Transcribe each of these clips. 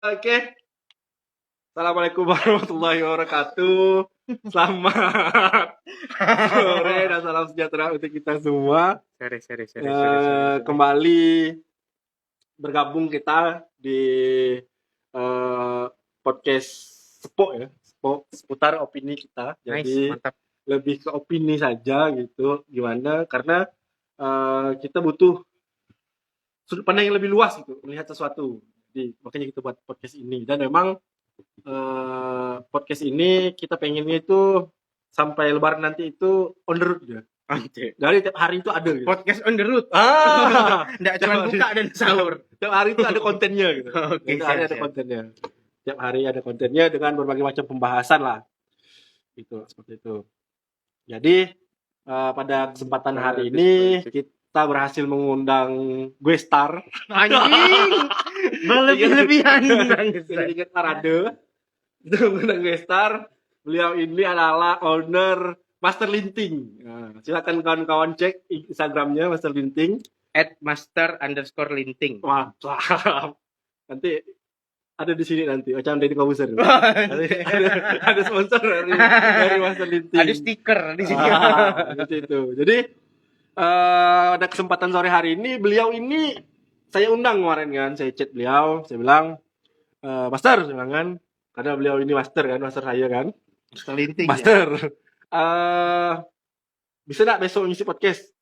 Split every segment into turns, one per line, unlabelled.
Oke. Assalamualaikum warahmatullahi wabarakatuh. Selamat sore dan salam sejahtera untuk kita semua. Kembali bergabung kita di podcast Sepok seputar opini kita. Jadi
mantap.
lebih ke opini saja gitu. Gimana? Karena kita butuh sudut pandang yang lebih luas gitu, melihat sesuatu. Jadi makanya kita buat podcast ini. Dan memang podcast ini kita pengennya itu sampai lebaran nanti itu on the road ya. Dari tiap hari itu ada gitu.
Podcast on the road. Nggak cuma buka dan sahur.
Tiap hari itu ada kontennya gitu. Tiap hari ada
siap.
kontennya. Tiap hari ada kontennya dengan berbagai macam pembahasan lah. Gitu, seperti itu. Jadi pada kesempatan hari ini kita berhasil mengundang gue star.
Anjing. Berlebih-lebihan.
Sedikit parade. Kita mengundang gue star. Beliau ini adalah owner Master Linting. Nah, silakan kawan-kawan cek Instagramnya Master Linting.
@master_linting.
Wah, nanti ada di sini nanti. Macam dari Kobuser. ada sponsor dari Master Linting.
Ada stiker di sini.
Gitu itu. Jadi ada kesempatan sore hari ini beliau ini saya undang kemarin kan, saya chat beliau, saya bilang Master, saya bilang kan, karena beliau ini master kan, master saya kan,
Master Linting.
Master. Ya? Bisa nggak besok ngisi podcast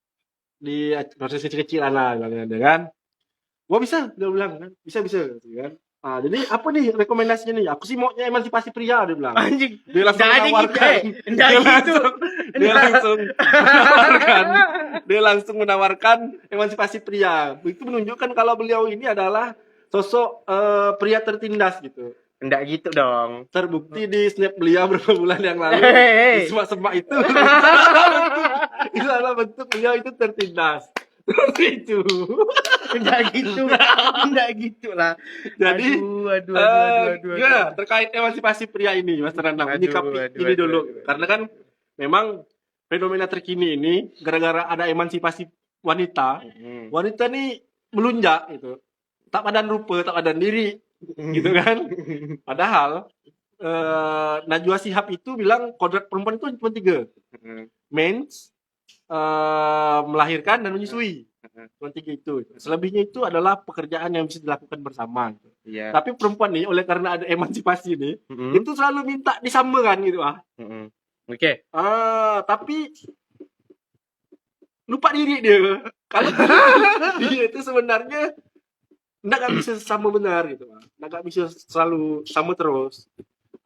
di proses kecil-kecilan lah, kan? Wah bisa, dia bilang kan, bisa kan. Jadi apa nih rekomendasinya nih? Aku sih maunya emansipasi pria, dia bilang.
Anjing.
Dia langsung menawarkan. Dia langsung menawarkan emansipasi pria. Itu menunjukkan kalau beliau ini adalah sosok pria tertindas gitu.
Enggak gitu dong.
Terbukti di snap beliau beberapa bulan yang lalu. Di semak-semak itu. Itu adalah bentuk beliau itu tertindas. Seperti itu.
Enggak gitu lah.
Jadi
aduh.
Ya, terkait emansipasi pria ini Mas Renang, ini dulu. Karena kan memang fenomena terkini ini gara-gara ada emansipasi wanita. Wanita nih melunjak gitu. Tak padan rupa, tak padan diri. Gitu kan. Padahal Najwa Shihab itu bilang kodrat perempuan itu cuma 3. Mens, melahirkan dan menyusui. Cuma 3 itu. Selebihnya itu adalah pekerjaan yang bisa dilakukan bersama.
Iya.
Tapi perempuan nih, oleh karena ada emansipasi nih, itu selalu minta disamakan gitu
Oke.
Tapi lupa diri dia. Kalau dia itu sebenarnya nggak bisa sama benar gitu, nggak bisa selalu sama terus.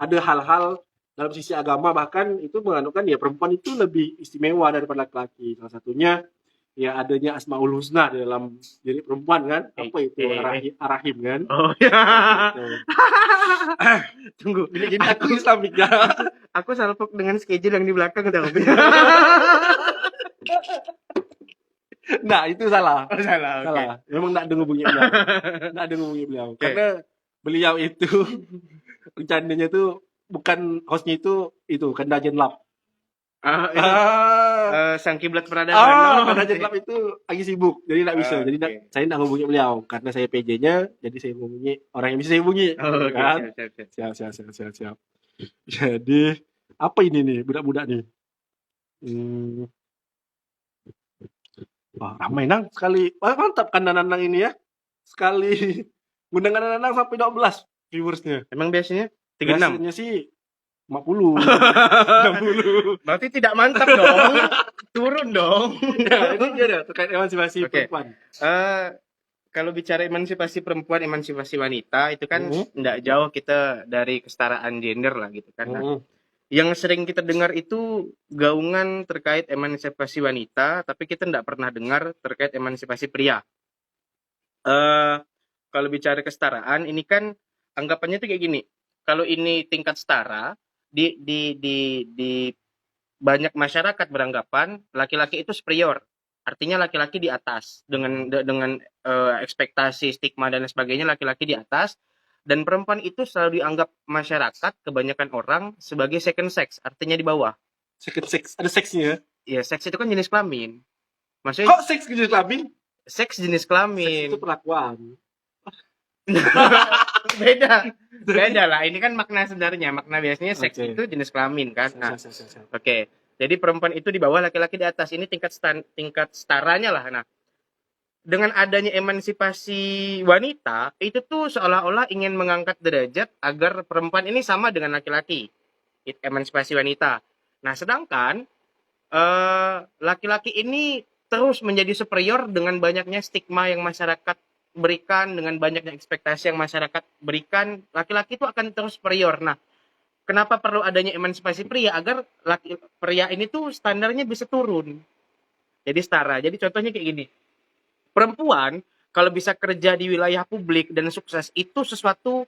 Ada hal-hal dalam sisi agama bahkan itu menganukan ya perempuan itu lebih istimewa daripada laki-laki. Salah satunya ya adanya Asmaul Husna di dalam diri perempuan kan. Apa itu Ar-Rahim kan.
Oh ya. Tunggu,
ini aku Islamik ya.
Aku salpok dengan schedule yang di belakang tahu.
Nah, itu salah.
Salah.
Okay. Memang enggak dengar bunyi beliau. Enggak dengar bunyi beliau. Okay. Karena beliau itu rencananya tuh bukan hostnya itu kan Dajen Lab.
Sang kiblat peradaban.
Dajen Lab itu lagi sibuk. Jadi enggak bisa. Jadi saya enggak hubungi beliau karena saya PJ-nya, jadi saya hubungi orang yang bisa saya hubungi. Kan? Siap. Jadi apa ini nih budak-budak nih? Wah, ramai nang sekali. Wah, mantap kan Nanang ini ya. Sekali ngundang Nanang sampai 12 viewersnya.
Emang biasanya 36?
Biasanya sih 50. 60.
Berarti tidak mantap dong. Turun dong.
Ya, ini dia terkait emansipasi perempuan.
Kalau bicara emansipasi perempuan, emansipasi wanita itu kan enggak jauh kita dari kesetaraan gender lah gitu kan. Yang sering kita dengar itu gaungan terkait emansipasi wanita, tapi kita tidak pernah dengar terkait emansipasi pria. Kalau bicara kesetaraan, ini kan anggapannya tuh kayak gini. Kalau ini tingkat setara, di banyak masyarakat beranggapan laki-laki itu superior. Artinya laki-laki di atas dengan ekspektasi, stigma dan sebagainya, laki-laki di atas. Dan perempuan itu selalu dianggap masyarakat, kebanyakan orang, sebagai second sex, artinya di bawah.
Second sex? Ada seksnya?
Iya, seks itu kan jenis kelamin. Maksudnya,
kok seks jenis kelamin?
Seks jenis kelamin.
Seks itu perlakuan.
Beda lah. Ini kan makna sebenarnya. Makna biasanya seks
Oke.
itu jenis kelamin kan. Nah,
Siap.
oke. Jadi perempuan itu di bawah, laki-laki di atas. Ini tingkat setaranya lah. Nah, dengan adanya emansipasi wanita, itu tuh seolah-olah ingin mengangkat derajat agar perempuan ini sama dengan laki-laki. Emansipasi wanita. Nah, sedangkan laki-laki ini terus menjadi superior dengan banyaknya stigma yang masyarakat berikan, dengan banyaknya ekspektasi yang masyarakat berikan, laki-laki itu akan terus superior. Nah, kenapa perlu adanya emansipasi pria? Agar pria ini tuh standarnya bisa turun. Jadi setara. Jadi contohnya kayak gini. Perempuan kalau bisa kerja di wilayah publik dan sukses itu sesuatu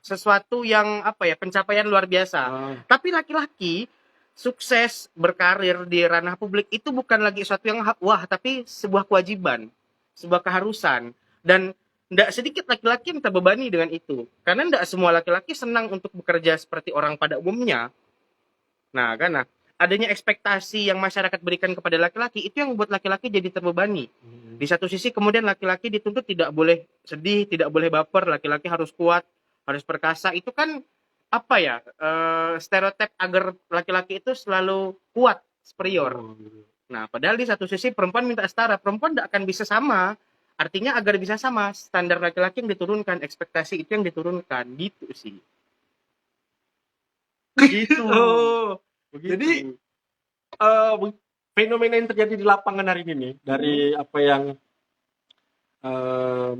sesuatu yang pencapaian luar biasa. Tapi laki-laki sukses berkarir di ranah publik itu bukan lagi sesuatu yang tapi sebuah kewajiban, sebuah keharusan. Dan tidak sedikit laki-laki yang terbebani dengan itu. Karena tidak semua laki-laki senang untuk bekerja seperti orang pada umumnya. Nah, karena adanya ekspektasi yang masyarakat berikan kepada laki-laki itu yang membuat laki-laki jadi terbebani. Di satu sisi kemudian laki-laki dituntut tidak boleh sedih, tidak boleh baper, laki-laki harus kuat, harus perkasa. Itu kan stereotip agar laki-laki itu selalu kuat, superior. Nah, padahal di satu sisi perempuan minta setara, perempuan tidak akan bisa sama. Artinya agar bisa sama, standar laki-laki yang diturunkan, ekspektasi itu yang diturunkan, gitu sih. Gitu.
Jadi fenomena yang terjadi di lapangan hari ini nih, dari apa yang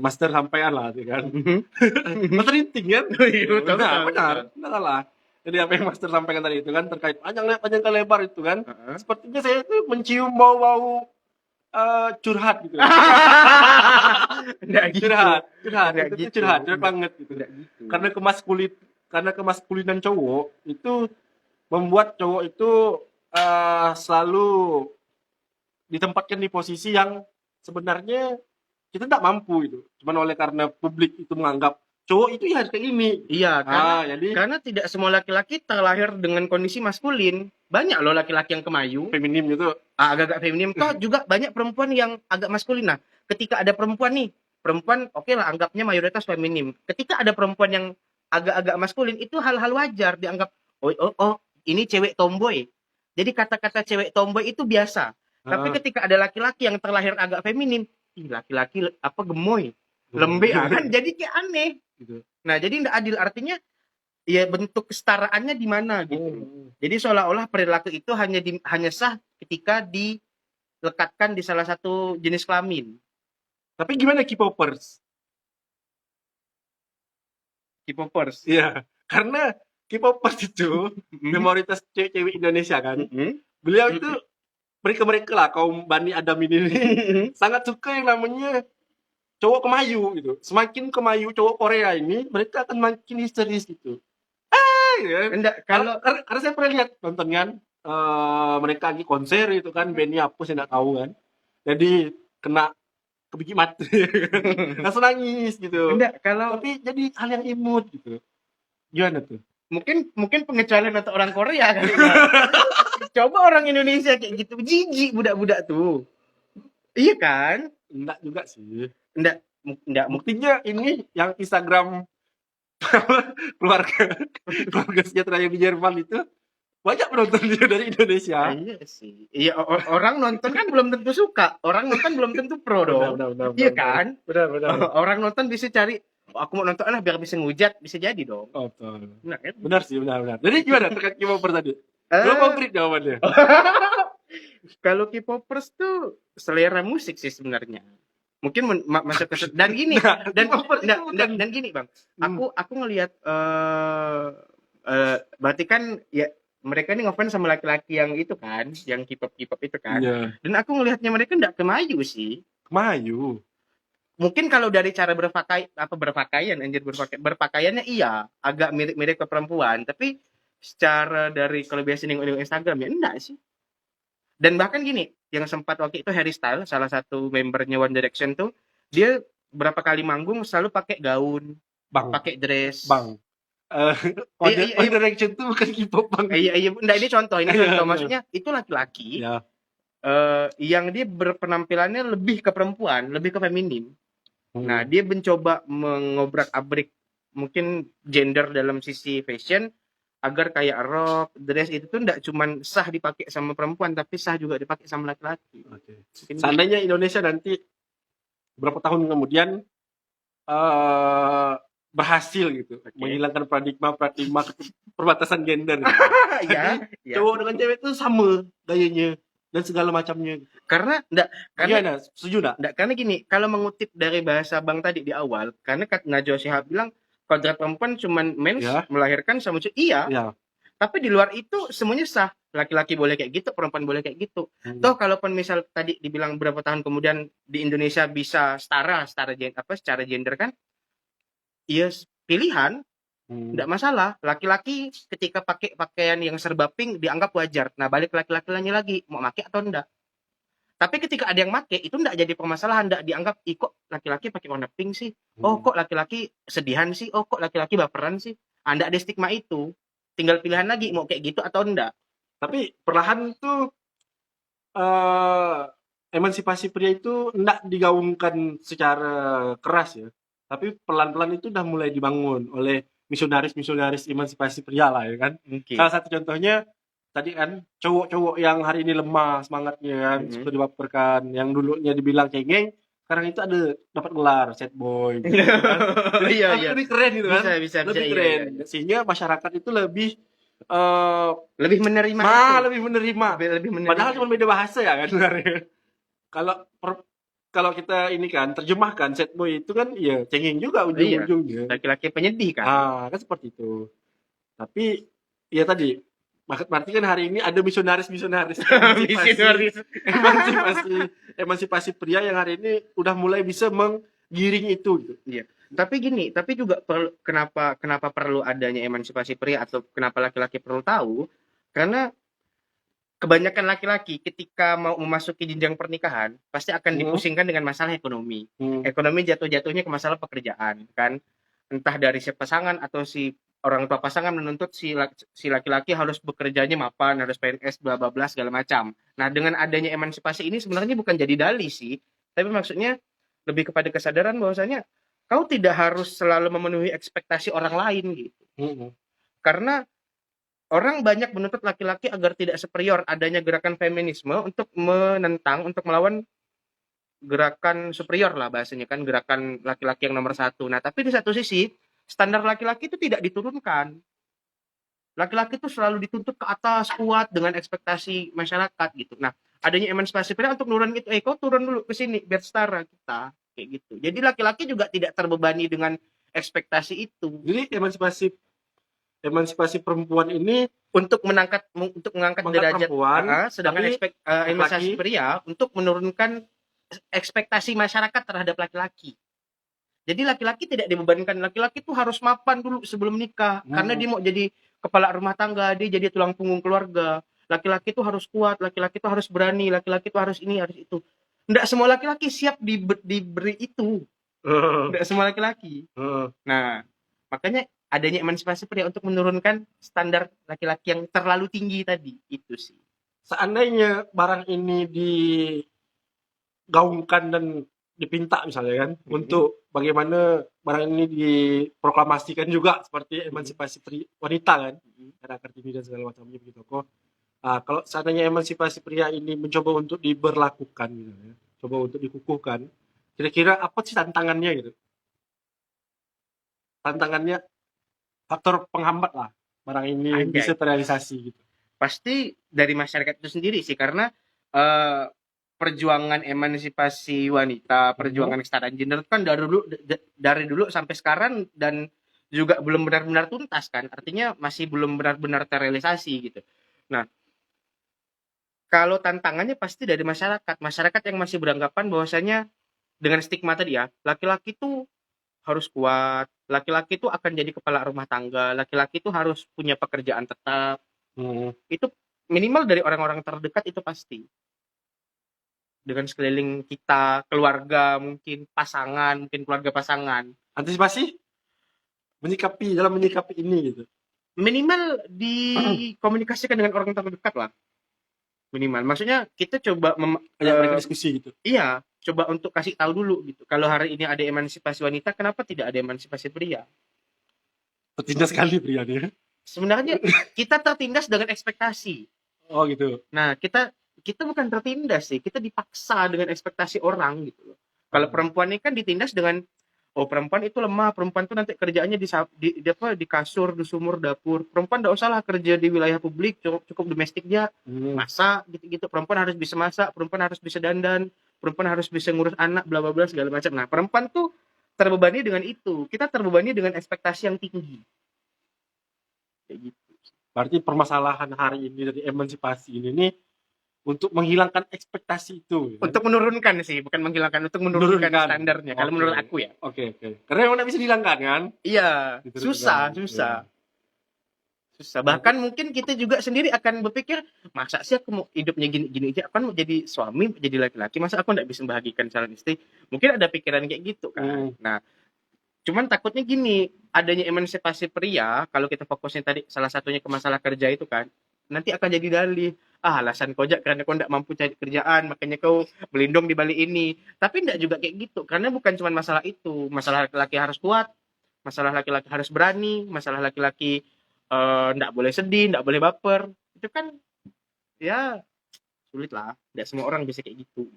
Master sampaikan lah, kan? Master inting kan? Benar lah. Jadi apa yang Master sampaikan tadi itu kan terkait panjang ke lebar itu kan, sepertinya saya itu mencium bau-bau curhat gitu. Curhat banget gitu. Karena kemaskulinan cowok itu membuat cowok itu selalu ditempatkan di posisi yang sebenarnya kita tidak mampu itu. Cuman oleh karena publik itu menganggap cowok itu ya kayak ini.
Iya, karena tidak semua laki-laki terlahir dengan kondisi maskulin. Banyak loh laki-laki yang kemayu,
feminim gitu.
Agak-agak feminim. Toh juga banyak perempuan yang agak maskulin. Nah, ketika ada perempuan oke lah anggapnya mayoritas feminim. Ketika ada perempuan yang agak-agak maskulin, itu hal-hal wajar dianggap oh ini cewek tomboy. Jadi kata-kata cewek tomboy itu biasa. Tapi ketika ada laki-laki yang terlahir agak feminim, laki-laki gemoy, lembek kan, jadi kayak aneh gitu. Nah, jadi tidak adil, artinya ya bentuk kesetaraannya di mana gitu. Jadi seolah-olah perilaku itu hanya sah ketika dilekatkan di salah satu jenis kelamin.
Tapi gimana K-popers?
K-popers?
Iya, karena K-popers itu mayoritas cewek-cewek Indonesia kan. Beliau itu mereka lah kaum Bani Adam ini sangat suka yang namanya cowok kemayu gitu. Semakin kemayu cowok Korea ini, mereka akan makin histeris gitu. Karena saya pernah lihat nonton kan, mereka lagi konser itu kan, bandnya apa saya nggak tahu kan. Jadi kena kebiji mati, langsung nangis gitu. Tapi jadi hal yang imut gitu. Gimana tuh?
Mungkin pengecualian untuk orang Korea kali ya. Coba orang Indonesia kayak gitu, jijik budak-budak tuh. Iya kan?
Enggak juga sih.
Enggak.
Buktinya ini yang Instagram keluarga sejahtera yang di Jerman itu banyak penonton dari Indonesia.
Iya sih. Iya, orang nonton kan belum tentu suka. Orang nonton belum tentu pro dong. Iya kan?
Benar.
Orang nonton bisa cari, aku mau nonton biar bisa ngujat, bisa jadi dong.
Benar sih. Jadi gimana terkait K-popers tadi? Belum konkret jawabannya.
Kalau K-popers tuh selera musik sih sebenarnya. Mungkin masuk ke dan gini dan gini Bang. Aku ngelihat berarti kan ya mereka ini ngefans sama laki-laki yang itu kan, yang K-pop itu kan. Yeah. Dan aku ngelihatnya mereka enggak kemayu sih.
Kemayu.
Mungkin kalau dari cara berpakaiannya iya, agak mirip ke perempuan, tapi secara dari kalau biasa nengok Instagram ya enggak sih. Dan bahkan gini, yang sempat waktu itu Harry Styles, salah satu membernya One Direction tuh, dia berapa kali manggung selalu pakai gaun, pakai dress.
Bang. One Direction tuh bukan K-pop Bang.
Iya, enggak, ini contoh. Maksudnya itu laki-laki yang dia berpenampilannya lebih ke perempuan, lebih ke feminim. Nah, dia mencoba mengobrak-abrik mungkin gender dalam sisi fashion agar kayak rok, dress itu tuh enggak cuman sah dipakai sama perempuan tapi sah juga dipakai sama laki-laki.
Oke.
Mungkin
Seandainya Indonesia nanti berapa tahun kemudian berhasil gitu menghilangkan paradigma perbatasan gender gitu.
ya,
Jadi cowok dengan cewek itu sama gayanya dan segala macamnya.
Karena
Gimana? Setuju enggak?
karena gini, kalau mengutip dari bahasa Bang tadi di awal, karena Najwa Shihab bilang kodrat perempuan cuman mens melahirkan sama cewek. Iya. Tapi di luar itu semuanya sah. Laki-laki boleh kayak gitu, perempuan boleh kayak gitu. Toh kalaupun misal tadi dibilang berapa tahun kemudian di Indonesia bisa secara gender kan? Iya, pilihan. Enggak masalah. Laki-laki ketika pakai pakaian yang serba pink dianggap wajar. Nah, balik laki-laki lagi mau pakai atau enggak. Tapi ketika ada yang make itu enggak jadi permasalahan, enggak dianggap kok laki-laki pakai warna pink sih. Oh, kok laki-laki sedihan sih. Oh, kok laki-laki baperan sih. Enggak ada stigma itu. Tinggal pilihan lagi mau kayak gitu atau enggak.
Tapi perlahan tuh emansipasi pria itu enggak digaungkan secara keras ya. Tapi pelan-pelan itu udah mulai dibangun oleh misionaris emansipasi pria lah ya kan. Salah satu contohnya tadi kan cowok-cowok yang hari ini lemah semangatnya kan, suka dibaperkan, yang dulunya dibilang cengeng, sekarang itu ada dapat gelar sad boy gitu, kan. Jadi lebih keren gitu kan. Lebih keren. Iya. Sehingga masyarakat itu lebih
menerima
lebih menerima. Padahal cuma beda bahasa ya kan sebenarnya. Kalau kita ini kan terjemahkan sad boy itu kan ya cengeng juga ujung-ujungnya.
Laki-laki penyedih kan.
Kan seperti itu. Tapi ya tadi berarti kan hari ini ada misionaris emansipasi pria yang hari ini udah mulai bisa menggiring itu gitu.
Iya. Tapi juga kenapa perlu adanya emansipasi pria atau kenapa laki-laki perlu tahu? Karena kebanyakan laki-laki ketika mau memasuki jenjang pernikahan pasti akan dipusingkan dengan masalah ekonomi. Ekonomi jatuh-jatuhnya ke masalah pekerjaan kan. Entah dari si pasangan atau si orang tua pasangan menuntut si laki-laki harus bekerjanya mapan, harus PNS, bla bla bla segala macam. Nah, dengan adanya emansipasi ini sebenarnya bukan jadi dalih sih, tapi maksudnya lebih kepada kesadaran bahwasanya kau tidak harus selalu memenuhi ekspektasi orang lain gitu. Karena orang banyak menuntut laki-laki agar tidak superior, adanya gerakan feminisme untuk menentang, untuk melawan gerakan superior lah bahasanya kan, gerakan laki-laki yang nomor satu. Nah, tapi di satu sisi standar laki-laki itu tidak diturunkan. Laki-laki itu selalu dituntut ke atas kuat dengan ekspektasi masyarakat gitu. Nah, adanya emansipasi pria untuk nurunin itu, kau turun dulu ke sini biar setara kita kayak gitu. Jadi laki-laki juga tidak terbebani dengan ekspektasi itu.
Jadi emansipasi perempuan ini
untuk mengangkat derajat
perempuan,
sedangkan emansipasi pria untuk menurunkan ekspektasi masyarakat terhadap laki-laki. Jadi laki-laki tidak dibebankan, laki-laki itu harus mapan dulu sebelum nikah karena dia mau jadi kepala rumah tangga, dia jadi tulang punggung keluarga. Laki-laki itu harus kuat, laki-laki itu harus berani, laki-laki itu harus ini, harus itu. Enggak semua laki-laki siap diberi itu. Enggak semua laki-laki. Nah, makanya adanya emansipasi pria untuk menurunkan standar laki-laki yang terlalu tinggi tadi, itu sih.
Seandainya barang ini digaungkan dan dipinta misalnya kan untuk bagaimana barang ini diproklamasikan juga seperti emansipasi wanita kan, ada Kartini dan segala macamnya begitu kok. Kalau seandainya emansipasi pria ini mencoba untuk diberlakukan misalnya, coba untuk dikukuhkan, kira-kira apa sih tantangannya gitu? Tantangannya faktor penghambat lah barang ini bisa terrealisasi gitu.
Pasti dari masyarakat itu sendiri sih, karena perjuangan emansipasi wanita, perjuangan kesetaraan gender itu kan dari dulu sampai sekarang dan juga belum benar-benar tuntas kan. Artinya masih belum benar-benar terrealisasi gitu. Nah, kalau tantangannya pasti dari masyarakat yang masih beranggapan bahwasanya dengan stigma tadi ya, laki-laki itu harus kuat, laki-laki itu akan jadi kepala rumah tangga, laki-laki itu harus punya pekerjaan tetap. Itu minimal dari orang-orang terdekat itu pasti. Dengan sekeliling kita, keluarga, mungkin pasangan, mungkin keluarga pasangan.
Antisipasi dalam menyikapi ini gitu.
Minimal dikomunikasikan dengan orang terdekat lah. Minimal. Maksudnya kita coba
mereka diskusi gitu.
Iya, coba untuk kasih tahu dulu gitu. Kalau hari ini ada emansipasi wanita, kenapa tidak ada emansipasi pria?
Tertindas sekali pria dia.
Sebenarnya kita tertindas dengan ekspektasi.
Oh gitu.
Nah, kita bukan tertindas sih, kita dipaksa dengan ekspektasi orang gitu loh. Kalau perempuan ini kan ditindas dengan perempuan itu lemah, perempuan itu nanti kerjaannya di kasur, di sumur, dapur. Perempuan enggak usahlah kerja di wilayah publik, cukup domestik dia. Masak gitu-gitu. Perempuan harus bisa masak, perempuan harus bisa dandan, perempuan harus bisa ngurus anak, bla bla bla segala macam. Nah, perempuan tuh terbebani dengan itu. Kita terbebani dengan ekspektasi yang tinggi. Kayak gitu.
Berarti permasalahan hari ini dari emansipasi ini nih untuk menghilangkan ekspektasi itu.
Untuk menurunkan sih, bukan menghilangkan, untuk menurunkan standarnya. Kalau menurut aku ya.
Oke. Karena memang tidak bisa dihilangkan kan?
Iya, susah. Bahkan mungkin kita juga sendiri akan berpikir, masa sih aku mau hidupnya gini-gini aja, aku kan mau jadi suami, jadi laki-laki, masa aku nggak bisa membahagiakan calon istri? Mungkin ada pikiran kayak gitu kan. Nah, cuman takutnya gini, adanya emansipasi pria, kalau kita fokusnya tadi salah satunya ke masalah kerja itu kan, nanti akan jadi dalih. Alasan kau aja karena kau tidak mampu cari kerjaan, makanya kau berlindung di balik ini. Tapi tidak juga kayak gitu, karena bukan cuma masalah itu. Masalah laki-laki harus kuat, masalah laki-laki harus berani, masalah laki-laki tidak boleh sedih, tidak boleh baper. Itu kan ya sulit lah. Tidak semua orang bisa kayak gitu.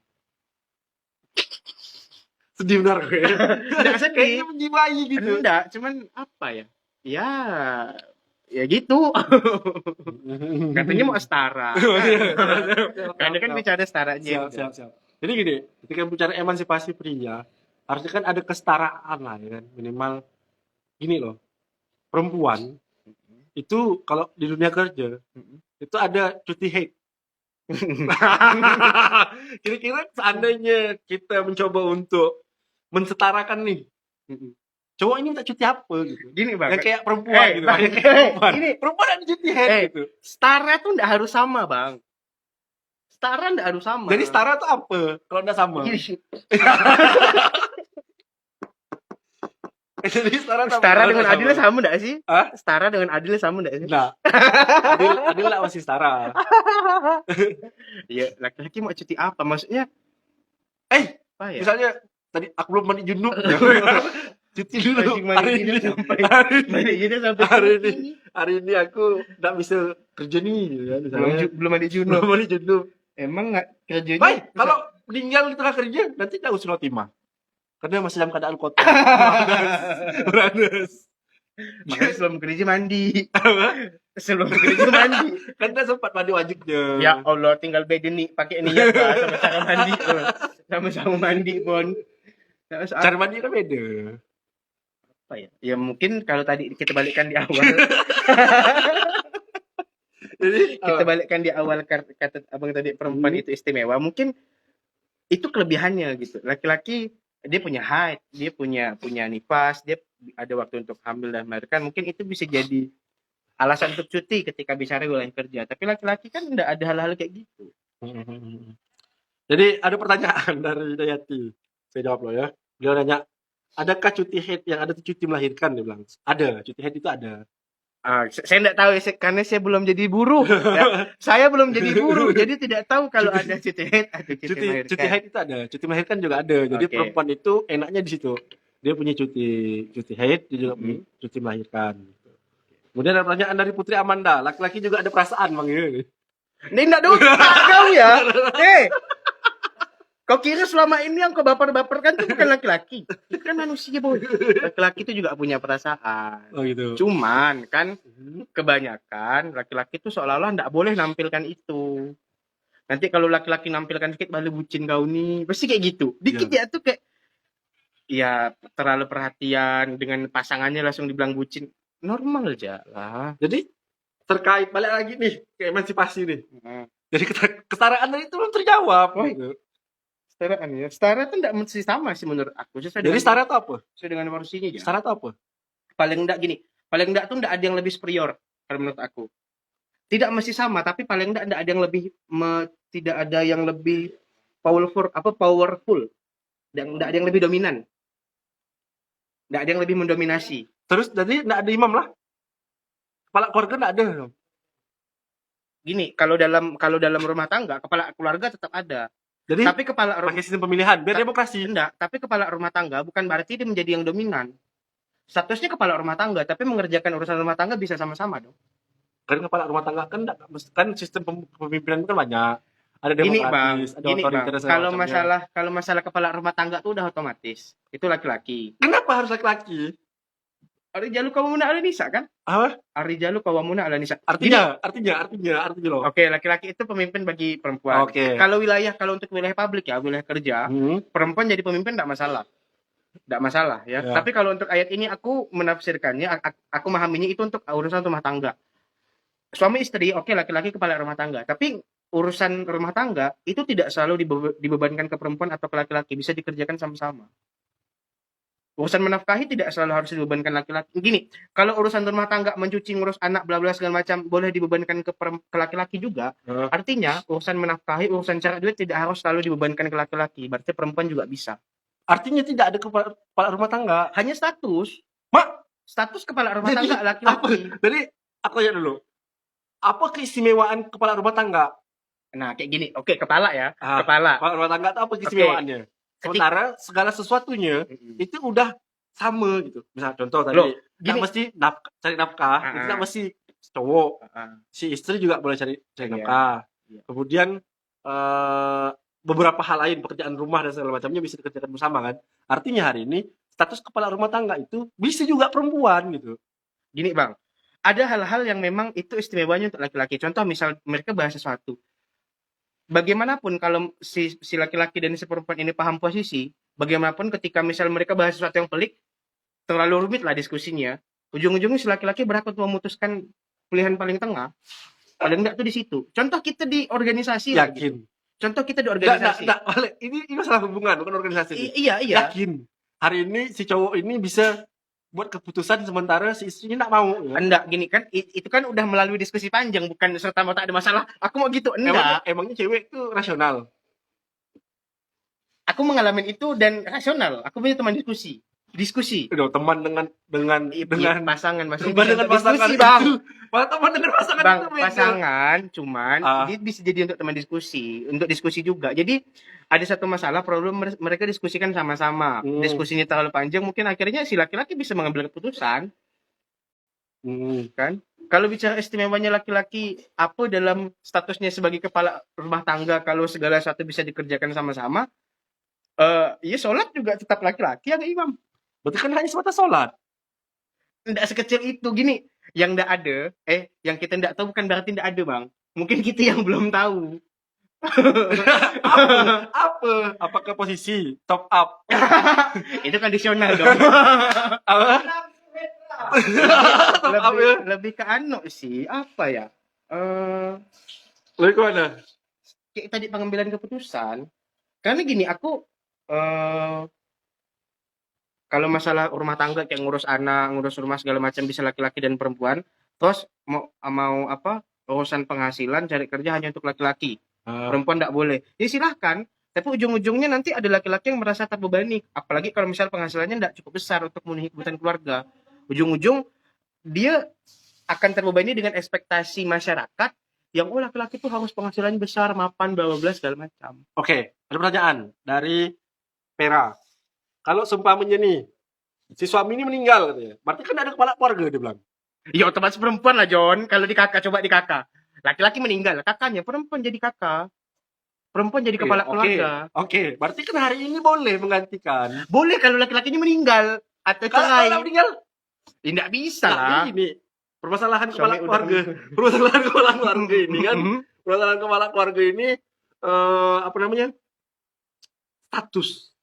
Sedih benar kayaknya.
Tidak sedih.
Kayaknya menjiwai gitu.
Enggak, cuman apa ya? Ya gitu. Katanya mau setara. Karena kan bicara setaranya.
Siap. Jadi gini, ketika bicara emansipasi pria, harusnya kan ada kesetaraan lah ya kan. Minimal gini loh. Perempuan itu kalau di dunia kerja itu ada cuti haid. Kira-kira seandainya kita mencoba untuk mensetarakan nih. Cowok ini minta cuti apa gitu.
Gini Bang.
Yang kayak perempuan gitu. Perempuan ada cuti haid gitu.
Setara tuh enggak harus sama, Bang. Setara enggak harus sama.
Jadi setara tuh apa? Kalau enggak sama. Jadi setara
dengan adil sama enggak sih?
Hah?
Setara dengan adil sama enggak sih?
Nah. Adil enggak masih setara.
Iya, laki-laki mau cuti apa? Maksudnya apa ya?
Misalnya tadi aku belum mandi junub. Cuti dulu hari ini aku nggak bisa kerja nih gitu kan,
belum mandi junub emang nggak kerjanya.
Baik, kalau meninggal di tengah kerja nanti nggak usul timah karena masih dalam keadaan kotor. Beranes.
Makanya sebelum kerja mandi.
Kan nggak sempat mandi wajibnya.
Ya Allah, tinggal beda nih pakai niat lah sama cara mandi. Sama-sama mandi pun.
Cara mandi kan beda.
Apa ya? Ya mungkin kalau tadi kita balikkan di awal. Jadi kita balikkan di awal kata Abang tadi perempuan itu istimewa. Mungkin itu kelebihannya gitu. Laki-laki dia punya haid, dia punya nifas, dia ada waktu untuk hamil dan melahirkan. Mungkin itu bisa jadi alasan untuk cuti ketika bicara wilayah kerja. Tapi laki-laki kan enggak ada hal-hal kayak gitu.
Jadi ada pertanyaan dari Dayati. Saya jawab loh ya. Dia nanya, adakah cuti haid yang ada cuti melahirkan? Dia bilang, ada. Cuti haid itu ada.
Saya tidak tahu karena saya belum jadi buruh. Ya. Saya belum jadi buruh, jadi tidak tahu kalau ada cuti haid atau cuti melahirkan.
Cuti haid itu ada, cuti melahirkan juga ada. Jadi perempuan itu enaknya di situ. Dia punya cuti haid, dia juga punya cuti melahirkan. Kemudian ada pertanyaan dari Putri Amanda, laki-laki juga ada perasaan, Bang. Ini
enggak tahu ya. Kau kira selama ini yang kau baper-baperkan itu bukan laki-laki. Itu kan manusia, Boy. Laki-laki itu juga punya perasaan.
Oh gitu.
Cuman kan kebanyakan laki-laki itu seolah-olah enggak boleh nampilkan itu. Nanti kalau laki-laki nampilkan dikit baru bucin kau nih. Pasti kayak gitu. Dikit ya tuh kayak ya terlalu perhatian dengan pasangannya langsung dibilang bucin. Normal aja lah.
Jadi terkait balik lagi nih ke emansipasi nih. Jadi kesetaraan tadi itu belum terjawab. Gitu.
Kesetaraan ya. Setara itu tidak mesti sama sih menurut aku.
Jadi setara itu apa?
Sesuai dengan porsinya aja.
Setara itu apa?
Paling enggak gini. Paling enggak tuh enggak ada yang lebih superior kalau menurut aku. Tidak mesti sama, tapi paling enggak ada yang lebih tidak ada yang lebih powerful. Dan enggak ada yang lebih dominan. Enggak ada yang lebih mendominasi.
Terus jadi enggak ada imam lah. Kepala keluarga enggak ada.
gini, kalau dalam rumah tangga kepala keluarga tetap ada.
Jadi
Tapi kepala
pakai sistem pemilihan biar demokrasi.
enggak, tapi kepala rumah tangga bukan berarti dia menjadi yang dominan. Statusnya kepala rumah tangga, tapi mengerjakan urusan rumah tangga bisa sama-sama dong.
Kan kepala rumah tangga kan kan sistem pemimpinan kan banyak. Ada
Gini bang,
demokratis, ada otoriter dan segala
kalau
macamnya.
masalah kepala rumah tangga tuh udah otomatis itu laki-laki.
Kenapa harus laki-laki?
Ar-rijalu qawwamuna 'alan nisa kan?
Apa?
Ar-rijalu qawwamuna 'alan nisa.
Artinya loh.
Oke, laki-laki itu pemimpin bagi perempuan.
Oke.
Kalau untuk wilayah publik ya, wilayah kerja, perempuan jadi pemimpin enggak masalah. Enggak masalah ya.
Ya.
Tapi kalau untuk ayat ini aku menafsirkannya, aku memahaminya itu untuk urusan rumah tangga. Suami istri, oke, laki-laki kepala rumah tangga. Tapi urusan rumah tangga itu tidak selalu dibebankan ke perempuan atau ke laki-laki, bisa dikerjakan sama-sama. Urusan menafkahi tidak selalu harus dibebankan laki-laki. Gini, kalau urusan rumah tangga, mencuci, ngurus anak, bla bla segala macam, boleh dibebankan ke laki-laki juga. Artinya, urusan menafkahi, urusan cari duit tidak harus selalu dibebankan ke laki-laki. Berarti perempuan juga bisa.
Artinya tidak ada kepala rumah tangga.
Hanya status. Status kepala rumah
Jadi,
tangga laki-laki.
Jadi aku tanya dulu. Apa keistimewaan kepala rumah tangga?
Nah, kayak gini. Oke, kepala ya.
Ah,
Kepala.
Kepala rumah tangga itu apa keistimewaannya? Sementara segala sesuatunya itu udah sama gitu. Misal contoh tadi, nggak mesti cari nafkah, itu nggak mesti cowok. Si istri juga boleh cari nafkah. Kemudian beberapa hal lain, pekerjaan rumah dan segala macamnya bisa dikerjakan bersama kan. Artinya hari ini status kepala rumah tangga itu bisa juga perempuan gitu.
Gini bang, ada hal-hal yang memang itu istimewanya untuk laki-laki. Contoh misal mereka bahas sesuatu. Bagaimanapun kalau si laki-laki dan si perempuan ini paham posisi, bagaimanapun ketika misal mereka bahas sesuatu yang pelik, terlalu rumit lah diskusinya. Ujung-ujungnya si laki-laki berhak untuk memutuskan pilihan paling tengah. Paling enggak tuh di situ. Contoh kita di organisasi.
Yakin.
Gitu. Contoh kita di organisasi.
Ini masalah hubungan, bukan organisasi.
Iya.
Yakin. Hari ini si cowok ini bisa buat keputusan sementara si istrinya enggak mau. Ya?
Enggak, gini kan, itu kan udah melalui diskusi panjang, bukan serta-merta ada masalah. Aku mau gitu, enggak.
Emangnya cewek itu rasional?
Aku mengalami itu dan rasional. Aku punya teman diskusi.
Udah teman dengan
pasangan, maksudnya
teman dengan pasangan
diskusi, bang.
Teman dengan pasangan
bang,
itu beda.
pasangan cuman dia bisa jadi untuk teman diskusi, untuk diskusi juga. Jadi ada satu masalah problem mereka diskusikan sama-sama. Diskusinya terlalu panjang, mungkin akhirnya si laki-laki bisa mengambil keputusan. Kan? Kalau bicara istimewanya laki-laki apa dalam statusnya sebagai kepala rumah tangga, kalau segala sesuatu bisa dikerjakan sama-sama, ya sholat juga tetap laki-laki yang imam.
Berarti kan hanya sebatas sholat.
Tidak sekecil itu. Gini, yang tidak ada, yang kita tidak tahu bukan berarti tidak ada, bang. Mungkin kita yang belum tahu.
Apa? Apakah posisi top up?
Itu kondisional dong. lebih ke anu sih, apa ya?
Lebih ke mana?
Kayak tadi pengambilan keputusan. Karena gini, aku kalau masalah rumah tangga kayak ngurus anak, ngurus rumah segala macam bisa laki-laki dan perempuan. Terus mau apa? Urusan penghasilan, cari kerja hanya untuk laki-laki. Perempuan enggak boleh. Ya silahkan. Tapi ujung-ujungnya nanti ada laki-laki yang merasa terbebani. Apalagi kalau misal penghasilannya enggak cukup besar untuk memenuhi kebutuhan keluarga. Ujung-ujung dia akan terbebani dengan ekspektasi masyarakat yang laki-laki tuh harus penghasilannya besar, mapan, bla bla segala macam.
Oke, ada pertanyaan dari Pera. Kalau seumpamanya nih, si suami ini meninggal katanya. Berarti kan ada kepala keluarga dia bilang.
Ya otomatis perempuan lah John. Kalau di kakak, coba di kakak. Laki-laki meninggal, kakaknya perempuan jadi kakak. Perempuan jadi kepala keluarga.
Oke, berarti kan hari ini boleh menggantikan.
Boleh kalau laki-lakinya meninggal atau cerai.
Kalau meninggal,
tidak bisa lah.
Ini permasalahan kepala keluarga. Permasalahan kepala keluarga ini kan. Permasalahan kepala keluarga ini apa namanya? Status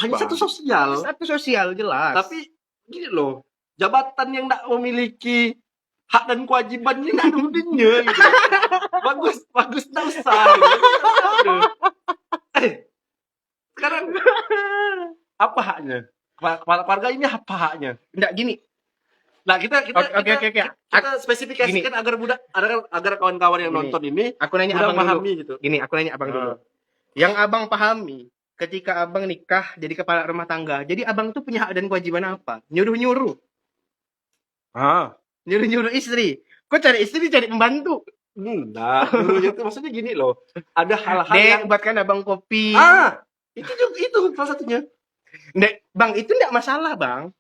hanya status sosial
jelas.
Tapi gini loh, jabatan yang tidak memiliki hak dan kewajiban ini tidak ada udahnya gitu. bagus tidak usah gitu. Sekarang apa haknya kepala keluarga ini? Apa haknya?
Tidak gini.
Nah kita spesifikasikan
gini.
agar kawan-kawan yang gini. Nonton ini
aku nanya
udah
abang
memahami
dulu.
Gitu.
Gini, aku nanya abang dulu. Yang abang pahami ketika abang nikah jadi kepala rumah tangga, jadi abang tuh punya hak dan kewajiban apa? Nyuruh-nyuruh. Nyuruh-nyuruh istri. Kok cari istri cari pembantu?
Enggak, dulunya tuh maksudnya gini loh. Ada hal-hal
Dek,
yang
buatkan abang kopi.
itu juga itu salah satunya.
Dek, bang, itu enggak masalah, bang.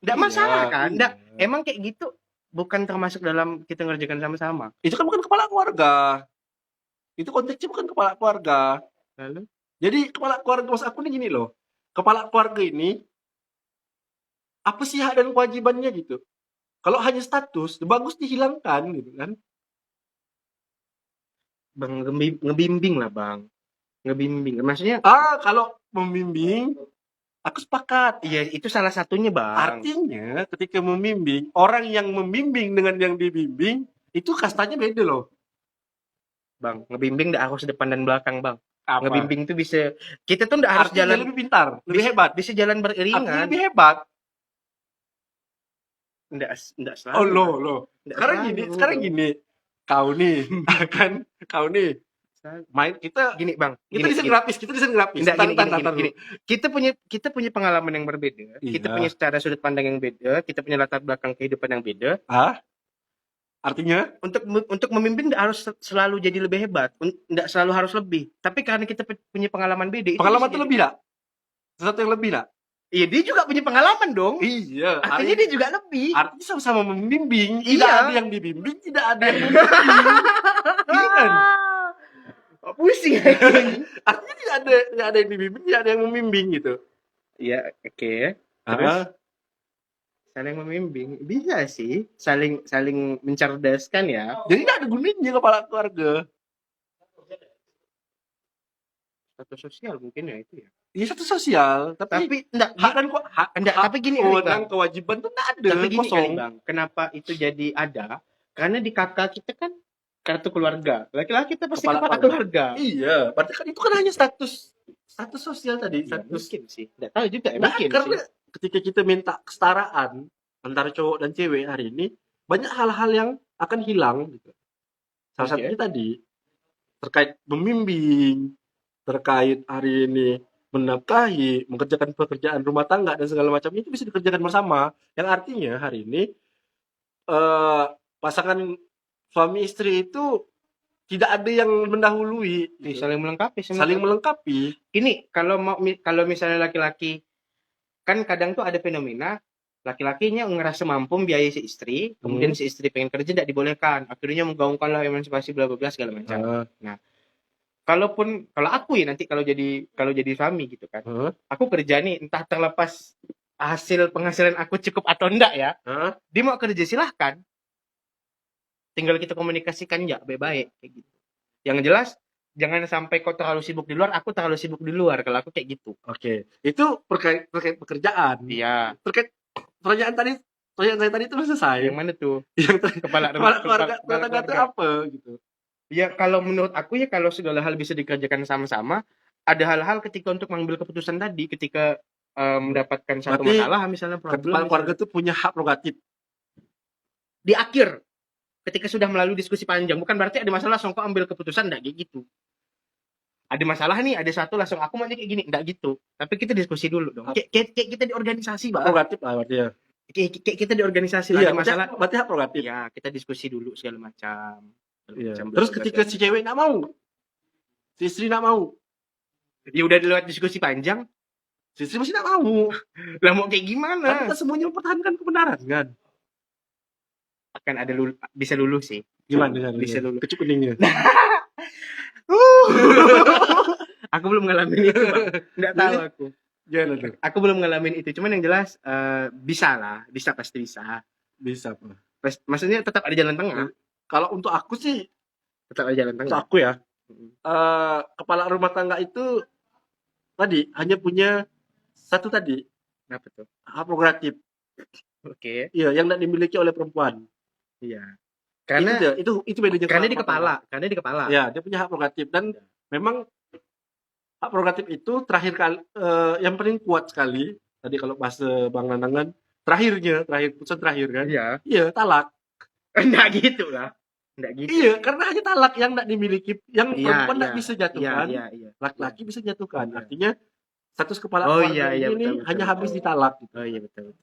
Enggak
Iya,
masalah kan?
iya.
Enggak, emang kayak gitu bukan termasuk dalam kita ngerjakan sama-sama.
Itu kan bukan kepala keluarga. Itu konteksnya bukan kepala keluarga.
Lalu
Jadi kepala keluarga maksud aku nih gini loh. Kepala keluarga ini apa sih hak dan kewajibannya gitu. Kalau hanya status, bagus dihilangkan gitu kan.
bang ngebimbing lah, bang. Ngebimbing. Maksudnya
Kalau membimbing, aku sepakat.
iya, itu salah satunya, bang.
Artinya ketika membimbing, orang yang membimbing dengan yang dibimbing itu kastanya beda loh.
Bang, ngebimbing enggak harus depan dan belakang, bang.
Apa?
Ngebimbing tuh bisa, kita tuh enggak harus
Artinya
jalan
lebih pintar, lebih hebat.
bisa jalan
Artinya
beriringan.
lebih hebat.
Enggak selalu.
Oh loh.
Nggak
Sekarang
selalu.
gini. Kau nih main kita
Gini, bang.
desain grafis.
Enggak,
Bentar,
gini. Kita punya pengalaman yang berbeda.
Iya.
Kita punya secara sudut pandang yang beda. Kita punya latar belakang kehidupan yang beda.
Artinya
Untuk memimpin nggak harus selalu jadi lebih hebat, nggak selalu harus lebih. Tapi karena kita punya pengalaman beda,
pengalaman
bisa
itu lebih lah. Sesuatu yang lebih lah.
Iya, dia juga punya pengalaman dong.
Iya.
Artinya dia juga lebih.
Artinya sama-sama membimbing.
Iya.
Tidak ada yang dibimbing, tidak ada yang membimbing. Iya kan?
Pusing.
Artinya tidak ada yang dibimbing, tidak ada yang membimbing gitu.
Iya, oke. Terus saling membimbing bisa sih, saling mencerdaskan ya.
Jadi tidak ada gunanya kepala keluarga.
Satu sosial mungkin ya itu ya.
Iya, satu sosial, tapi
enggak,
hak dan
tapi gini kali, Bang.
dan kewajiban itu tidak ada.
Tapi gini
kosong.
kali, Bang. Kenapa itu jadi ada? Karena di kakak kita kan kartu keluarga. Laki-laki kita pasti kepala keluarga.
Iya, berarti kan itu kan hanya status sosial tadi.
Ya,
status.
mungkin sih. Nggak tahu juga ya.
Nah,
Mungkin
karena
sih.
ketika kita minta kesetaraan antara cowok dan cewek hari ini, banyak hal-hal yang akan hilang gitu. Salah satunya tadi terkait membimbing, terkait hari ini menafkahi, mengerjakan pekerjaan rumah tangga dan segala macam itu bisa dikerjakan bersama. Yang artinya hari ini pasangan suami istri itu tidak ada yang mendahului, gitu.
Saling melengkapi.
Saling melengkapi.
Ini kalau misalnya laki-laki kan kadang tuh ada fenomena laki-lakinya ngerasa mampu biayai si istri, kemudian si istri pengen kerja tidak dibolehkan, akhirnya menggaungkan lah emansipasi bla bla bla segala macam. Nah, kalau aku ya nanti kalau jadi suami gitu kan, aku kerja nih entah terlepas hasil penghasilan aku cukup atau enggak ya, dia mau kerja silahkan, tinggal kita komunikasikan ya baik-baik kayak gitu. Yang jelas jangan sampai kau terlalu sibuk di luar, aku terlalu sibuk di luar. Kalau aku kayak gitu.
Oke, itu terkait pekerjaan.
Iya.
Terkait pertanyaan saya tadi itu selesai.
Yang mana tuh?
Yang
kepala
keluarga itu apa gitu?
Ya kalau menurut aku ya kalau segala hal bisa dikerjakan sama-sama, ada hal-hal ketika untuk mengambil keputusan tadi, ketika mendapatkan satu masalah misalnya problem.
Keluarga itu punya hak prerogatif.
Di akhir, ketika sudah melalui diskusi panjang, bukan berarti ada masalah langsung kau ambil keputusan, enggak kayak gitu. Ada masalah nih, ada satu langsung aku maunya kayak gini, enggak gitu. Tapi kita diskusi dulu dong. Kayak kita di organisasi, Bang.
Prerogatif lah berarti ya.
Kayak kita di organisasi
ada
masalah.
Berarti hak prerogatif.
Ya, kita diskusi dulu segala macam.
Iya. Terus ketika si cewek enggak mau, si istri enggak mau,
ya udah lewat diskusi panjang,
si istri masih enggak mau.
Lah mau kayak gimana?
Kan kita semuanya mempertahankan kebenaran kan.
Akan ada bisa lulus sih.
Gimana
bisa lulus.
Kecup kuningnya.
Aku belum ngalamin itu, Bang. Enggak tahu aku.
Gimana tuh?
Aku belum ngalamin itu, cuman yang jelas bisa lah, pasti bisa.
Bisa apa?
Maksudnya tetap ada jalan tengah.
Kalau untuk aku sih
tetap ada jalan tengah.
Untuk aku ya, kepala rumah tangga itu tadi hanya punya satu tadi.
Apa tuh?
Hak prerogatif.
Oke.
Iya, yang tidak dimiliki oleh perempuan.
Iya. Karena itu
bedanya.
Karena di kepala.
Ya, dia punya hak prerogatif dan memang hak prerogatif itu terakhir kali yang paling kuat sekali. Tadi kalau bahasa Bang Nanang kan, putusan terakhir kan?
Iya.
Iya, talak.
Enggak gitu lah. Enggak gitu.
Iya, karena hanya talak yang tidak dimiliki, yang perempuan tidak bisa jatuhkan.
Iya.
Laki-laki bisa jatuhkan. Artinya status kepala
keluarga
ini
betul,
hanya habis ditalak. Gitu.
Oh iya betul.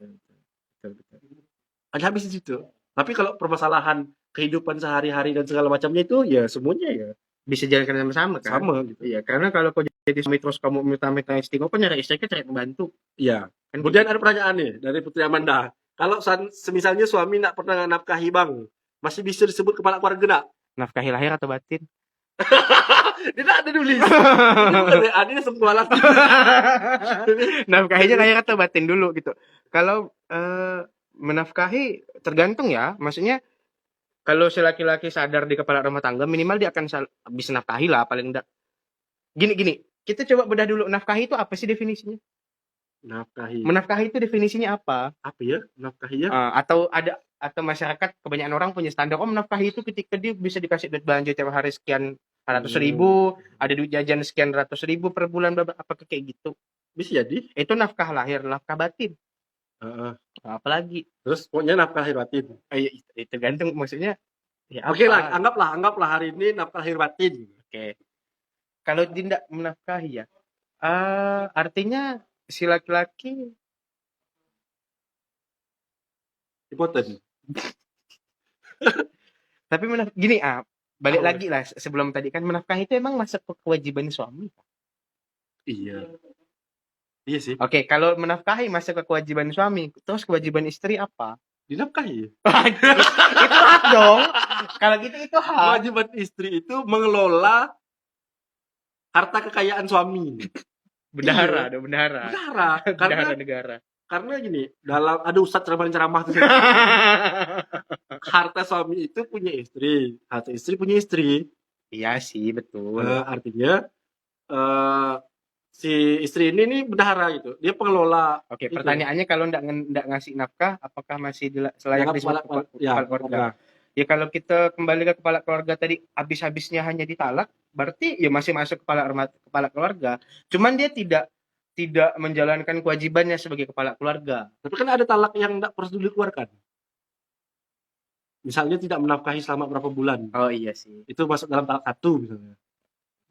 Hanya habis di situ. Tapi kalau permasalahan kehidupan sehari-hari dan segala macamnya itu ya semuanya ya
bisa jalankan sama-sama kan.
sama gitu.
Iya, karena kalau kau jadi suami terus kamu minta-minta istri, kau kan nyari istri kan cari pembantu.
Iya.
Kan
Kemudian ada pertanyaan nih dari Putri Amanda. Kalau semisalnya suami nak pernah nafkahi bang, masih bisa disebut kepala keluarga nak?
nafkahi lahir atau batin?
Dia tak ada tulis. Ini bukan WA, ini semua alat.
Nafkahinya lahir atau batin dulu gitu. Kalau menafkahi tergantung ya, maksudnya kalau si laki-laki sadar di kepala rumah tangga, minimal dia akan bisa nafkahi lah paling enggak. Gini, kita coba bedah dulu, nafkahi itu apa sih definisinya?
Nafkahi.
Menafkahi itu definisinya apa?
Apa ya? Nafkahi ya?
Atau masyarakat kebanyakan orang punya standar, menafkahi itu ketika dia bisa dikasih duit belanja tiap hari sekian ratus ribu, ada duit jajan sekian ratus ribu per bulan, apakah kayak gitu?
Bisa jadi.
Itu nafkah lahir, nafkah batin. Apalagi?
Terus pokoknya nafkah lahir batin.
Itu gantung maksudnya. Ya,
Oke lah, anggaplah hari ini nafkah lahir batin.
Oke. Kalau tidak menafkahi ya, artinya si laki-laki
impoten.
Tapi gini balik lagi lah sebelum tadi kan, menafkahi itu emang masuk ke kewajiban suami.
Iya. Iya sih.
Oke, kalau menafkahi masuk ke kewajiban suami, terus kewajiban istri apa?
Dinafkahi.
Itu hak dong. Kalau gitu itu hak.
Kewajiban istri itu mengelola harta kekayaan suami.
Bendahara.
Karena
negara.
Karena gini, dalam ada ustadz ceramah tuh. Harta suami itu punya istri, harta istri punya istri.
Iya sih, betul.
Artinya si istri ini nih bendahara gitu. Dia pengelola.
Oke, pertanyaannya kalau enggak ngasih nafkah, apakah masih selayak disebut kepala keluarga? Ya kalau kita kembali ke kepala keluarga tadi, habis-habisnya hanya ditalak, berarti ya masih masuk kepala keluarga. Cuman dia tidak menjalankan kewajibannya sebagai kepala keluarga.
Tapi kan ada talak yang tidak harus dikeluarkan. Misalnya tidak menafkahi selama berapa bulan.
Oh iya sih.
Itu masuk dalam talak 1 misalnya.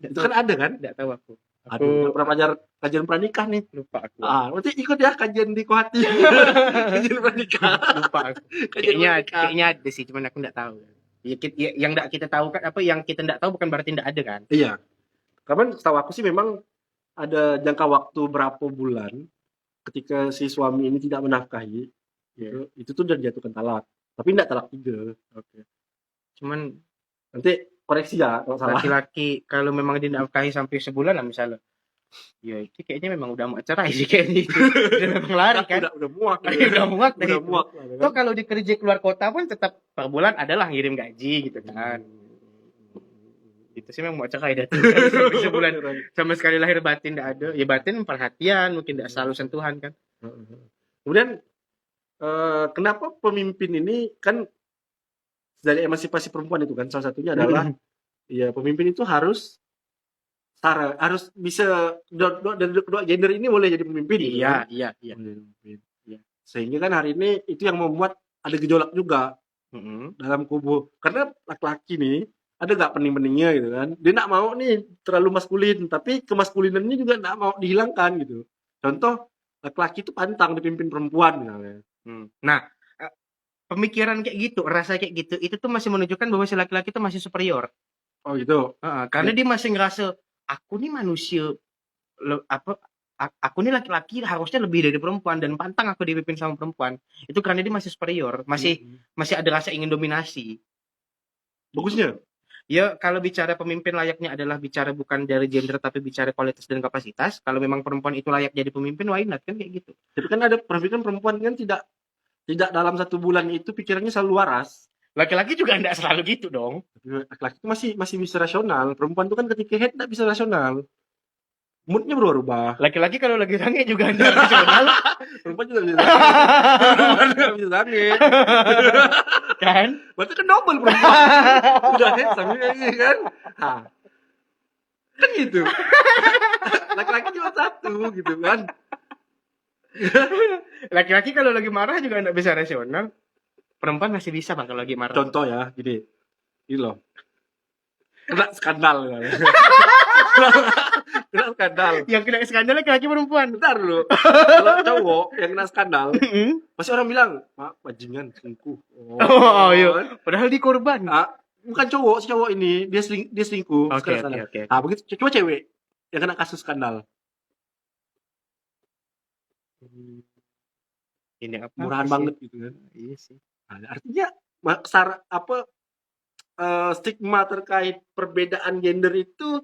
Itu kan ada kan?
Tidak tahu aku.
Aduh, pernah belajar kajian pranikah nih.
Lupa aku.
Nanti ikut ya kajian di Kohati. Kajian pranikah.
Lupa aku. Kayaknya ada sih, cuman aku tidak tahu. Ya, yang tidak kita tahu kan apa, yang kita tidak tahu bukan berarti tidak ada kan?
Iya. Karena setahu aku sih memang ada jangka waktu berapa bulan ketika si suami ini tidak menafkahi, itu tuh udah dijatuhkan talak. Tapi tidak talak 3. Oke. Cuman nanti koreksi ya kalau salah.
Laki-laki kalau memang dinafkahi sampai sebulan lah misalnya, ya itu kayaknya memang udah mau cerai sih kayaknya itu. Udah memang lari kan?
Udah muak.
Udah muak.
Kan?
Toh kalau dikerja keluar kota pun tetap per bulan adalah ngirim gaji gitu kan. Itu sih memang mau cerai dah sampai sebulan sama sekali lahir batin tidak ada. Ya batin perhatian, mungkin tidak selalu sentuhan kan.
Kemudian kenapa pemimpin ini kan dari emansipasi perempuan itu kan salah satunya adalah ya pemimpin itu harus bisa dari kedua gender ini boleh jadi pemimpin.
Iya.
Sehingga kan hari ini itu yang membuat ada gejolak juga dalam kubu, karena laki-laki nih ada gak pening-peningnya gitu kan, dia nak mau nih terlalu maskulin tapi kemaskulinannya juga nak mau dihilangkan gitu. Contoh laki-laki itu pantang dipimpin perempuan misalnya.
Nah, pemikiran kayak gitu, rasa kayak gitu, itu tuh masih menunjukkan bahwa si laki-laki itu masih superior.
Oh gitu.
Karena dia masih ngerasa aku nih manusia, aku nih laki-laki harusnya lebih dari perempuan dan pantang aku dipimpin sama perempuan. Itu karena dia masih superior, masih ada rasa ingin dominasi.
Bagusnya.
Ya kalau bicara pemimpin layaknya adalah bicara bukan dari gender tapi bicara kualitas dan kapasitas. Kalau memang perempuan itu layak jadi pemimpin, why not kan kayak gitu.
Tapi kan ada perempuan kan tidak dalam 1 bulan itu pikirannya selalu waras.
Laki-laki juga tidak selalu gitu dong.
Laki-laki itu masih bisa rasional. Perempuan itu kan ketika head tidak bisa rasional. Moodnya berubah.
Laki-laki kalau lagi sange juga tidak rasional.
Perempuan juga bisa sange. Perempuan juga bisa sange.
Kan?
Berarti kan double perempuan. Udah head sambil ini kan. Kan gitu. Laki-laki cuma 1 gitu kan.
Laki-laki kalau lagi marah juga tidak bisa rasional. Perempuan masih bisa kalau lagi marah.
Contoh ya, gini loh. Kena skandal kan. Kena skandal.
Yang kena skandal laki-laki perempuan.
Bentar dulu. Kalau cowok yang kena skandal, pasti orang bilang, "Mak, bajingan, selingkuh."
Oh, iya. Padahal di korban.
Bukan cowok, si cowok ini dia selingkuh.
Oke.
Begitu cuma cewek yang kena kasus skandal.
Ini apa?
Murahan banget gitu kan.
Iya sih.
Artinya stigma terkait perbedaan gender itu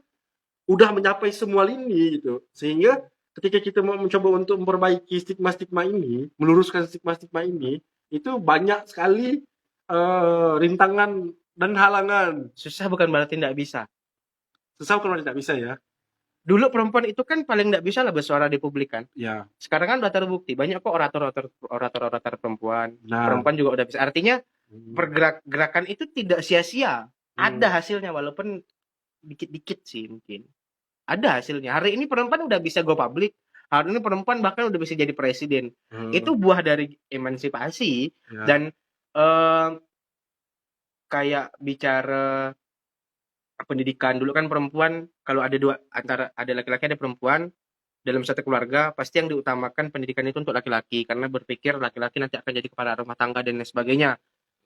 udah mencapai semua lini gitu. Sehingga ketika kita mau mencoba untuk memperbaiki stigma-stigma ini, meluruskan stigma-stigma ini, itu banyak sekali rintangan dan halangan.
Susah bukan berarti tidak bisa.
Susah kalau tidak bisa ya.
Dulu perempuan itu kan paling tidak bisa lah bersuara di publik kan.
Ya.
Sekarang kan udah terbukti banyak kok orator perempuan.
Nah.
Perempuan juga udah bisa. Artinya gerakan itu tidak sia-sia. Ada hasilnya walaupun dikit-dikit sih mungkin. Ada hasilnya. Hari ini perempuan udah bisa go public. Hari ini perempuan bahkan udah bisa jadi presiden. Itu buah dari emansipasi. Ya. Dan kayak bicara pendidikan dulu kan perempuan kalau ada antara ada laki-laki ada perempuan dalam satu keluarga pasti yang diutamakan pendidikan itu untuk laki-laki karena berpikir laki-laki nanti akan jadi kepala rumah tangga dan lain sebagainya.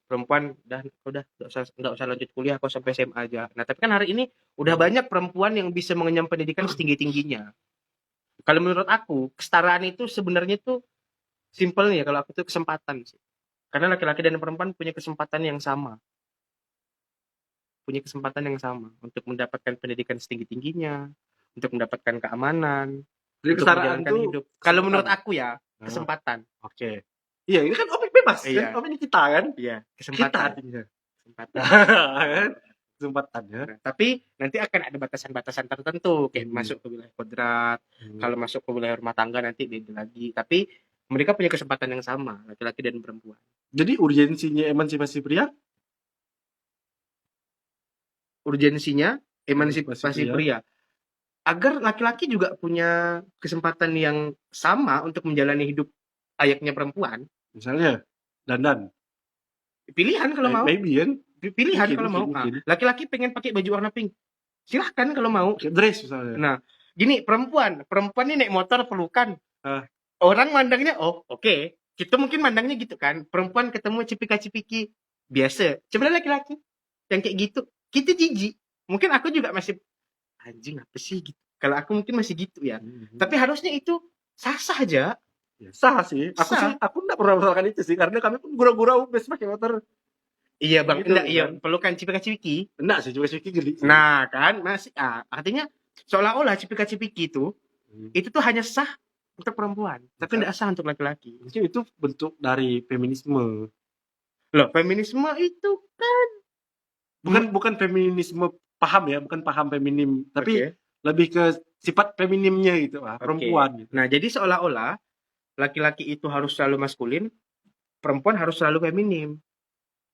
Perempuan udah enggak usah lanjut kuliah kok sampai SMA aja. Nah, tapi kan hari ini udah banyak perempuan yang bisa mengenyam pendidikan setinggi-tingginya. Kalau menurut aku, kesetaraan itu sebenarnya tuh simpelnya kalau aku tuh kesempatan sih. Karena laki-laki dan perempuan punya kesempatan yang sama. Punya kesempatan yang sama untuk mendapatkan pendidikan setinggi-tingginya, untuk mendapatkan keamanan,
jadi
untuk menjalankan hidup. Kalau menurut aku ya, kesempatan.
Oke. Iya, ini kan opik bebas kan? Opik ini kita kan?
Iya, kesempatan.
Kesempatan ya.
Nah, tapi nanti akan ada batasan-batasan tertentu kayak masuk ke wilayah kodrat. Kalau masuk ke wilayah rumah tangga nanti beda lagi. Tapi mereka punya kesempatan yang sama, laki-laki dan perempuan.
Jadi urgensinya emansipasi pria?
Urgensinya emansipasi pria agar laki-laki juga punya kesempatan yang sama untuk menjalani hidup layaknya perempuan.
Misalnya dandan.
Pilihan kalau mau.
Maybe kan?
Pilihan kalau mau. Laki-laki pengen pakai baju warna pink. Silahkan kalau mau.
Dress misalnya.
Nah, gini perempuan ini naik motor pelukan. Orang mandangnya oke. Kita mungkin mandangnya gitu kan. Perempuan ketemu cipika-cipiki biasa. Sebenarnya laki-laki yang kayak gitu kita jijik. Mungkin aku juga masih anjing apa sih gitu. Kalau aku mungkin masih gitu ya. Tapi harusnya itu sah-sah aja.
Ya, sah sih. Aku enggak pernah merasakan itu sih karena kami pun gura-gura best pakai motor.
Iya bang,
gitu,
enggak iya pelukan cipika-cipiki.
Enggak sih, cipika-cipiki geli.
Nah, kan masih artinya seolah-olah cipika-cipiki itu tuh hanya sah untuk perempuan, tapi enggak sah untuk laki-laki.
Mungkin itu bentuk dari feminisme.
Loh, feminisme itu kan
bukan feminisme paham ya, bukan paham feminim, tapi lebih ke sifat feminimnya gitu, perempuan gitu.
Nah, jadi seolah-olah laki-laki itu harus selalu maskulin, perempuan harus selalu feminim.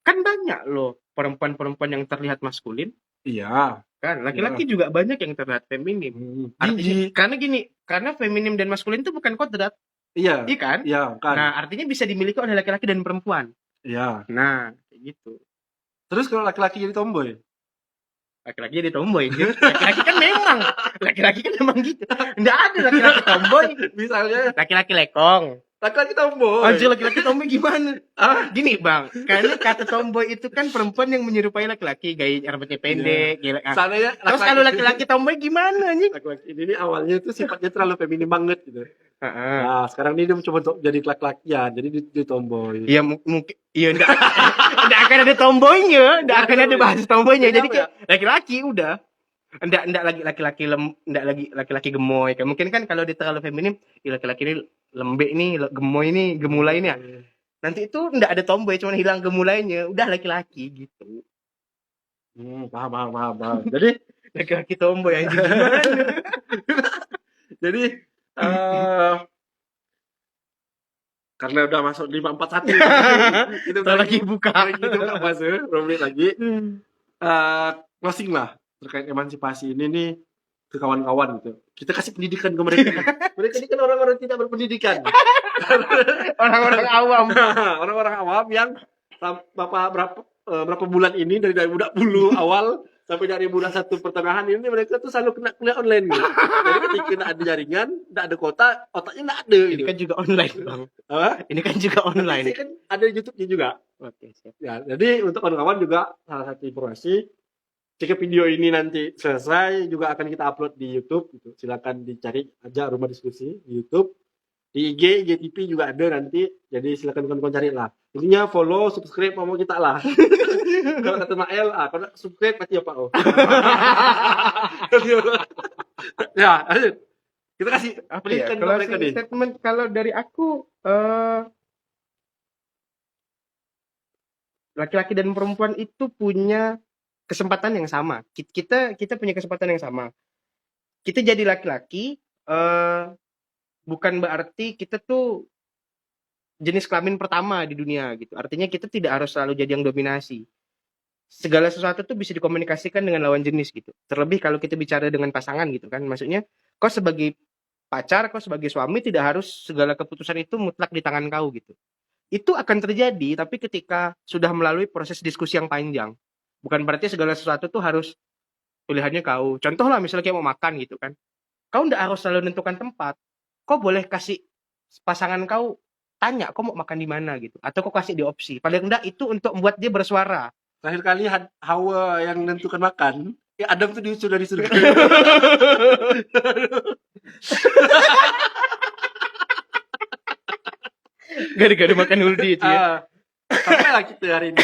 Kan banyak loh perempuan-perempuan yang terlihat maskulin.
Iya.
Kan laki-laki juga banyak yang terlihat feminim. Karena feminim dan maskulin itu bukan kodrat.
Iya.
Iya kan?
Iya, bukan.
Nah, artinya bisa dimiliki oleh laki-laki dan perempuan.
Iya.
Nah, kayak gitu.
Terus kalau laki-laki jadi tomboy?
Laki-laki jadi tomboy. Laki-laki kan memang gitu. Enggak ada laki-laki tomboy.
Misalnya
laki-laki lekong.
Laki-laki tomboy.
Anjir, laki-laki tomboy gimana? Gini bang, karena kata tomboy itu kan perempuan yang menyerupai laki-laki, gaya rambutnya pendek. Terus kalau laki-laki tomboy gimana nih?
Laki-laki ini nih awalnya tuh sifatnya terlalu feminim banget gitu. Nah, sekarang ini dia mencoba untuk jadi laki-lakian, jadi dia tomboy.
Iya mungkin, iya enggak akan ada tomboynya, enggak akan ada bahas tomboynya. Jadi kayak laki-laki udah. Enggak lagi laki-laki gemoy. Kayak mungkin kan kalau dia terlalu feminim, laki-laki ini lembek nih, gemoy nih, gemulai nih ya. Nanti itu enggak ada tomboy, cuma hilang gemulainya, udah laki-laki gitu.
Paham. Jadi
laki-laki tomboy anjing gimana?
Jadi karena udah masuk 541
kita lagi buka
masuk lagi closing lah terkait emansipasi ini nih ke kawan-kawan gitu. Kita kasih pendidikan ke mereka. Mereka ini kan orang-orang tidak berpendidikan.
Orang-orang awam.
Orang-orang awam yang berapa bulan ini dari budak bulu awal sampai dari bulan 1 pertengahan ini mereka tuh selalu kena kuliah online gitu. Jadi ketika nggak ada jaringan, nggak ada kuota, otaknya nggak ada
Ini
gitu.
kan juga online, Bang.
Apa?
Ini kan juga online.
Ini kan ada di YouTube-nya juga.
Oke, siap.
Ya, jadi untuk kawan-kawan juga salah satu informasi, jika video ini nanti selesai juga akan kita upload di YouTube gitu. Silakan dicari aja Rumah Diskusi di YouTube. Di IG, IGTV juga ada nanti. Jadi silakan kawan-kawan cari lah. Intinya follow, subscribe mau kita lah. Kalau kata Mael, kalau subscribe pasti apa oh. Ya, lanjut. Kita kasih
Apa ya?
pendidikan ke
Kalau
mereka nih.
statement kalau dari aku laki-laki dan perempuan itu punya kesempatan yang sama. Kita punya kesempatan yang sama. Kita jadi laki-laki bukan berarti kita tuh jenis kelamin pertama di dunia gitu. Artinya kita tidak harus selalu jadi yang dominasi. Segala sesuatu tuh bisa dikomunikasikan dengan lawan jenis gitu. Terlebih kalau kita bicara dengan pasangan gitu kan. Maksudnya kau sebagai pacar, kau sebagai suami tidak harus segala keputusan itu mutlak di tangan kau gitu. Itu akan terjadi tapi ketika sudah melalui proses diskusi yang panjang. Bukan berarti segala sesuatu tuh harus pilihannya kau. Contoh lah misalnya kayak mau makan gitu kan. Kau nggak harus selalu menentukan tempat. Kau boleh kasih pasangan kau tanya kau mau makan di mana gitu. Atau kau kasih di opsi. Paling enggak itu untuk membuat dia bersuara.
Terakhir kali Hawa yang menentukan makan, ya Adam tuh diusir dari surga.
Gara-gara makan uldi itu ya.
Sampai lah kita hari ini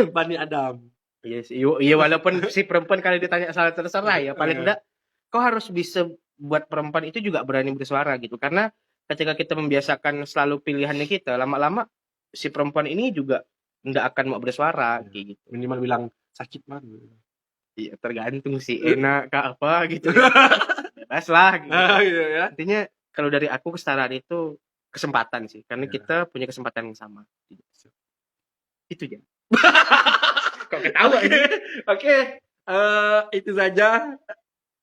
Bani Adam.
Iya sih. Iya walaupun si perempuan kali ditanya salah terserah ya. Paling enggak kau harus bisa buat perempuan itu juga berani bersuara gitu. Karena ketika kita membiasakan selalu pilihannya kita, lama-lama si perempuan ini juga nggak akan mau bersuara kayak gitu.
Minimal bilang sakit man.
Iya tergantung sih enak kah apa gitu. Bebas lah gitu.
Gitu ya.
Artinya kalau dari aku kesetaraan itu kesempatan sih. Karena kita punya kesempatan yang sama. Itu aja. Kok ketawa ini?
Oke. Itu saja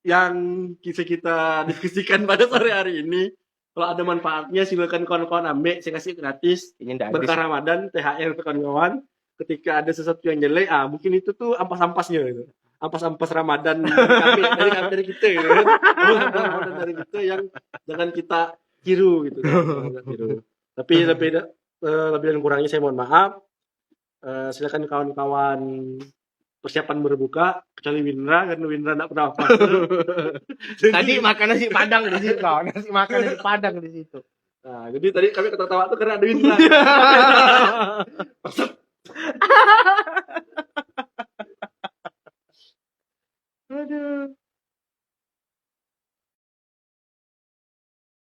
yang bisa kita diskusikan pada sore hari ini. Kalau ada manfaatnya silakan kawan-kawan ambil, saya kasih gratis.
Ini nggak
Berkah
habis.
Ramadan, THR untuk kawan-kawan. Ketika ada sesuatu yang jelek, mungkin itu tuh ampas-ampasnya gitu. Ampas-ampas Ramadan dari kita gitu kan. Ramadan dari kita yang jangan kita tiru gitu. Jangan tiru. Tapi lebih dan kurangnya saya mohon maaf. Silakan kawan-kawan persiapan berbuka kecuali Windra karena Windra enggak pernah apa.
Tadi makan nasi padang di situ. Nasi makan nasi padang di situ.
Nah, jadi tadi kami ketawa tuh karena ada Windra.